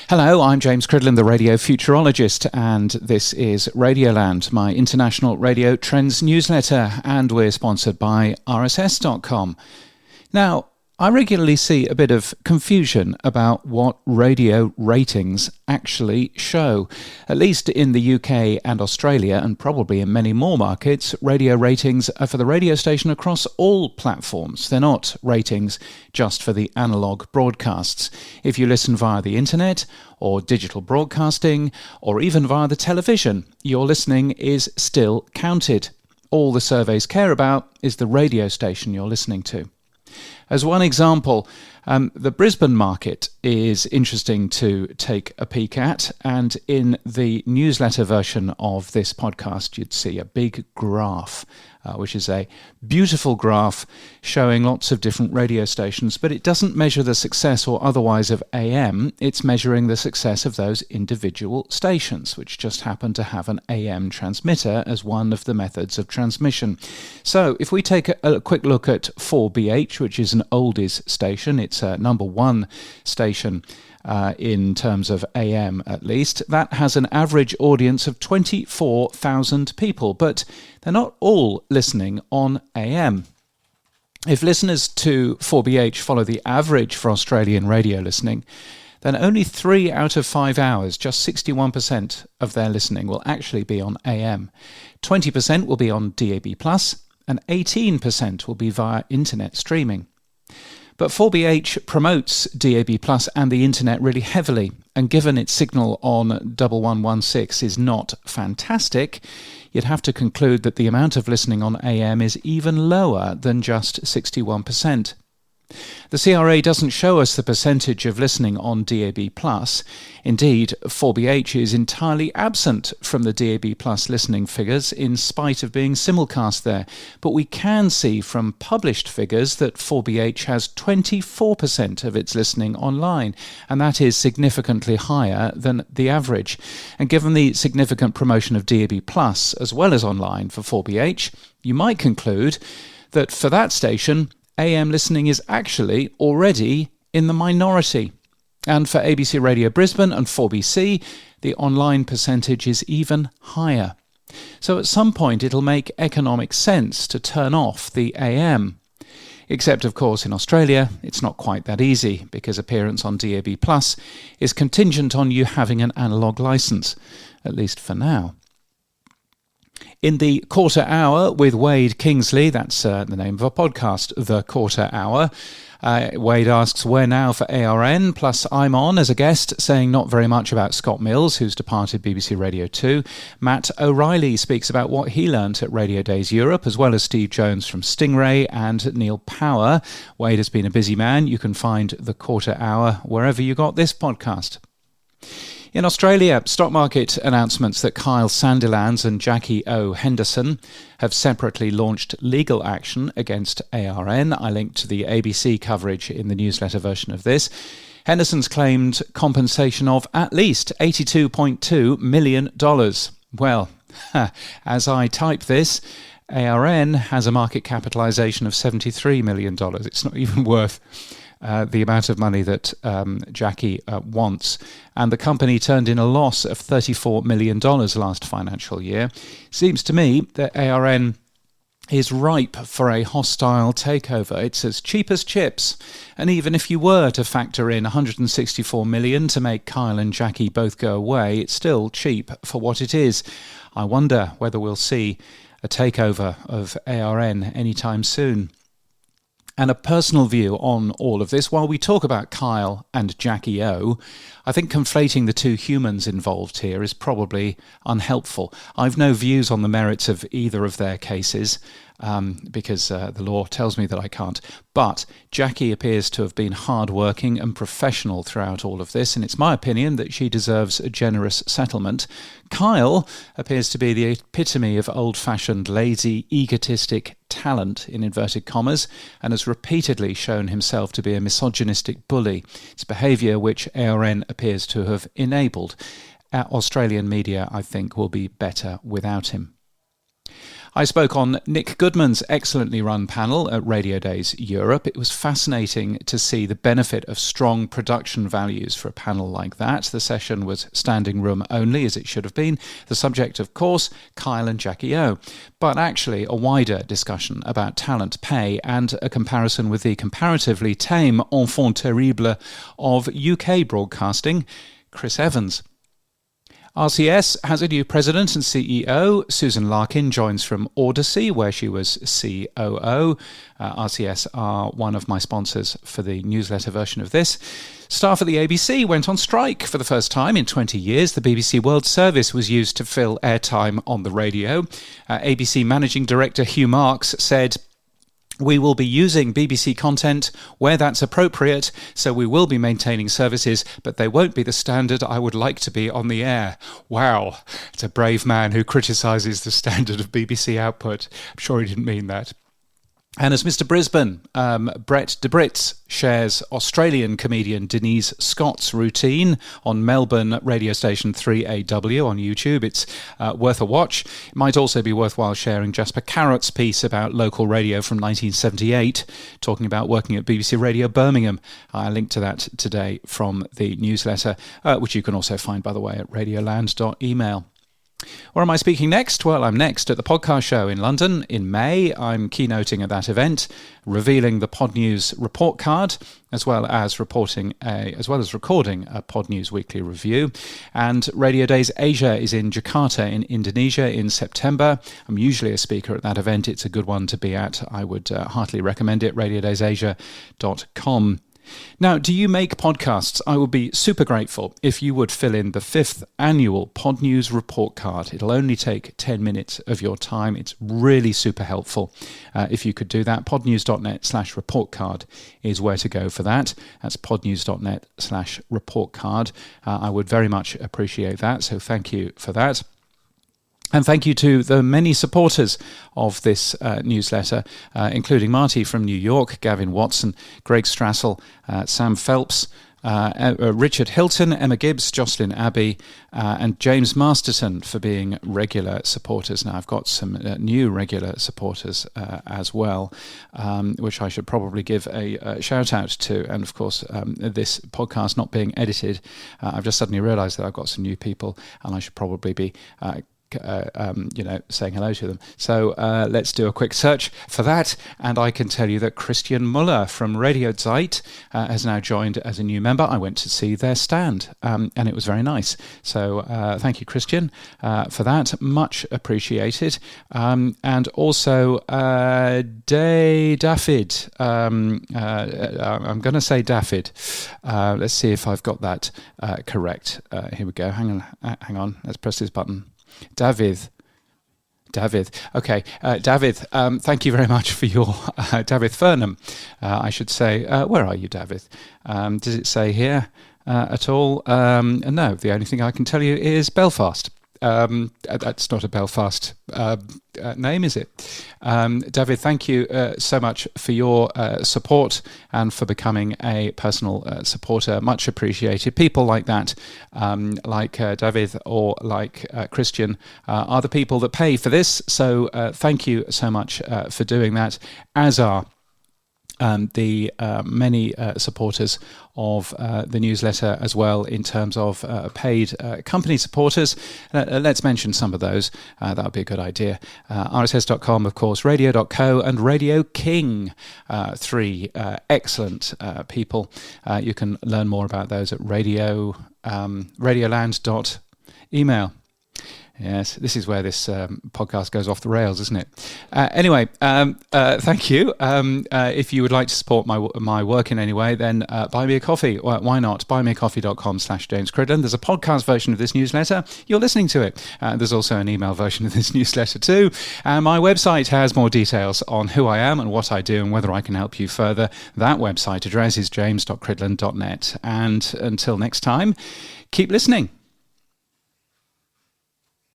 Hello, I'm James Cridlin, the radio futurologist, and this is Radioland, my international radio trends newsletter, and we're sponsored by RSS.com. Now, I regularly see a bit of confusion about what radio ratings actually show. At least in the UK and Australia, and probably in many more markets, radio ratings are for the radio station across all platforms. They're not ratings just for the analogue broadcasts. If you listen via the internet, or digital broadcasting, or even via the television, your listening is still counted. All the surveys care about is the radio station you're listening to. As one example, the Brisbane market is interesting to take a peek at, and in the newsletter version of this podcast you'd see a big graph, which is a beautiful graph showing lots of different radio stations, but it doesn't measure the success or otherwise of AM, it's measuring the success of those individual stations, which just happen to have an AM transmitter as one of the methods of transmission. So if we take a quick look at 4BH, which is an oldies station, it's a number one station in terms of AM at least. That has an average audience of 24,000 people, but they're not all listening on AM. If listeners to 4BH follow the average for Australian radio listening, then only 3 out of 5 hours, just 61% of their listening, will actually be on AM. 20% will be on DAB+, and 18% will be via internet streaming. But 4BH promotes DAB+ and the internet really heavily, and given its signal on 1116 is not fantastic, you'd have to conclude that the amount of listening on AM is even lower than just 61%. The CRA doesn't show us the percentage of listening on DAB+. Indeed, 4BH is entirely absent from the DAB+ listening figures in spite of being simulcast there. But we can see from published figures that 4BH has 24% of its listening online, and that is significantly higher than the average. And given the significant promotion of DAB+ as well as online for 4BH, you might conclude that for that station, AM listening is actually already in the minority. And for ABC Radio Brisbane and 4BC, the online percentage is even higher. So at some point it'll make economic sense to turn off the AM. Except, of course, in Australia, it's not quite that easy, because appearance on DAB+ is contingent on you having an analogue licence, at least for now. In the Quarter Hour with Wade Kingsley, that's the name of a podcast, The Quarter Hour, Wade asks, where now for ARN? Plus I'm on as a guest, saying not very much about Scott Mills, who's departed BBC Radio 2. Matt O'Reilly speaks about what he learnt at Radio Days Europe, as well as Steve Jones from Stingray and Neil Power. Wade has been a busy man. You can find The Quarter Hour wherever you got this podcast. In Australia, stock market announcements that Kyle Sandilands and Jackie O. Henderson have separately launched legal action against ARN. I linked to the ABC coverage in the newsletter version of this. Henderson's claimed compensation of at least $82.2 million. Well, as I type this, ARN has a market capitalisation of $73 million. It's not even worth the amount of money that Jackie wants. And the company turned in a loss of $34 million last financial year. Seems to me that ARN is ripe for a hostile takeover. It's as cheap as chips. And even if you were to factor in $164 million to make Kyle and Jackie both go away, it's still cheap for what it is. I wonder whether we'll see a takeover of ARN anytime soon. And a personal view on all of this, while we talk about Kyle and Jackie O, I think conflating the two humans involved here is probably unhelpful. I've no views on the merits of either of their cases, because the law tells me that I can't. But Jackie appears to have been hard-working and professional throughout all of this, and it's my opinion that she deserves a generous settlement. Kyle appears to be the epitome of old-fashioned, lazy, egotistic talent, in inverted commas, and has repeatedly shown himself to be a misogynistic bully. It's behaviour which ARN appears to have enabled. Australian media, I think, will be better without him. I spoke on Nick Goodman's excellently run panel at Radio Days Europe. It was fascinating to see the benefit of strong production values for a panel like that. The session was standing room only, as it should have been. The subject, of course, Kyle and Jackie O. But actually a wider discussion about talent, pay, and a comparison with the comparatively tame enfant terrible of UK broadcasting, Chris Evans. RCS has a new president and CEO. Susan Larkin joins from Odyssey, where she was COO. RCS are one of my sponsors for the newsletter version of this. Staff at the ABC went on strike for the first time in 20 years. The BBC World Service was used to fill airtime on the radio. ABC Managing Director Hugh Marks said, "We will be using BBC content where that's appropriate, so we will be maintaining services, but they won't be the standard I would like to be on the air." Wow, it's a brave man who criticises the standard of BBC output. I'm sure he didn't mean that. And as Mr. Brisbane, Brett de Brits shares Australian comedian Denise Scott's routine on Melbourne radio station 3AW on YouTube. It's worth a watch. It might also be worthwhile sharing Jasper Carrot's piece about local radio from 1978, talking about working at BBC Radio Birmingham. I linked to that today from the newsletter, which you can also find, by the way, at radioland.email. Where am I speaking next? Well, I'm next at the podcast show in London in May. I'm keynoting at that event, revealing the Pod News report card, as well as recording a Pod News weekly review. And Radio Days Asia is in Jakarta in Indonesia in September. I'm usually a speaker at that event. It's a good one to be at. I would heartily recommend it. RadioDaysAsia.com. Now, do you make podcasts? I would be super grateful if you would fill in the 5th annual Pod News report card. It'll only take 10 minutes of your time. It's really super helpful if you could do that. podnews.net/report card is where to go for that. That's podnews.net/report card. I would very much appreciate that, so thank you for that. And thank you to the many supporters of this newsletter, including Marty from New York, Gavin Watson, Greg Strassel, Sam Phelps, Richard Hilton, Emma Gibbs, Jocelyn Abbey, and James Masterton for being regular supporters. Now, I've got some new regular supporters as well, which I should probably give a shout out to. And of course, this podcast not being edited, I've just suddenly realised that I've got some new people, and I should probably be saying hello to them. So let's do a quick search for that, and I can tell you that Christian Muller from Radio Zeit has now joined as a new member. I went to see their stand, and it was very nice. So thank you, Christian, for that. Much appreciated. And also David. I'm going to say David. Let's see if I've got that correct. Here we go. Hang on. Let's press this button. David. Okay. David, thank you very much for your... David Furnham, I should say. Where are you, David? Does it say here at all? No, the only thing I can tell you is Belfast. That's not a Belfast name, is it? David, thank you so much for your support and for becoming a personal supporter. Much appreciated. People like that, like David or like Christian, are the people that pay for this. So thank you so much for doing that, as are the many supporters of the newsletter as well, in terms of paid company supporters. Let's mention some of those. That would be a good idea. RSS.com, of course, Radio.co and Radio King. Three excellent people. You can learn more about those at radioland.email. Yes, this is where this podcast goes off the rails, isn't it? Anyway, thank you. If you would like to support my work in any way, then buy me a coffee. Why not? Buymeacoffee.com/James Cridland. There's a podcast version of this newsletter. You're listening to it. There's also an email version of this newsletter too. And my website has more details on who I am and what I do and whether I can help you further. That website address is james.cridland.net. And until next time, keep listening.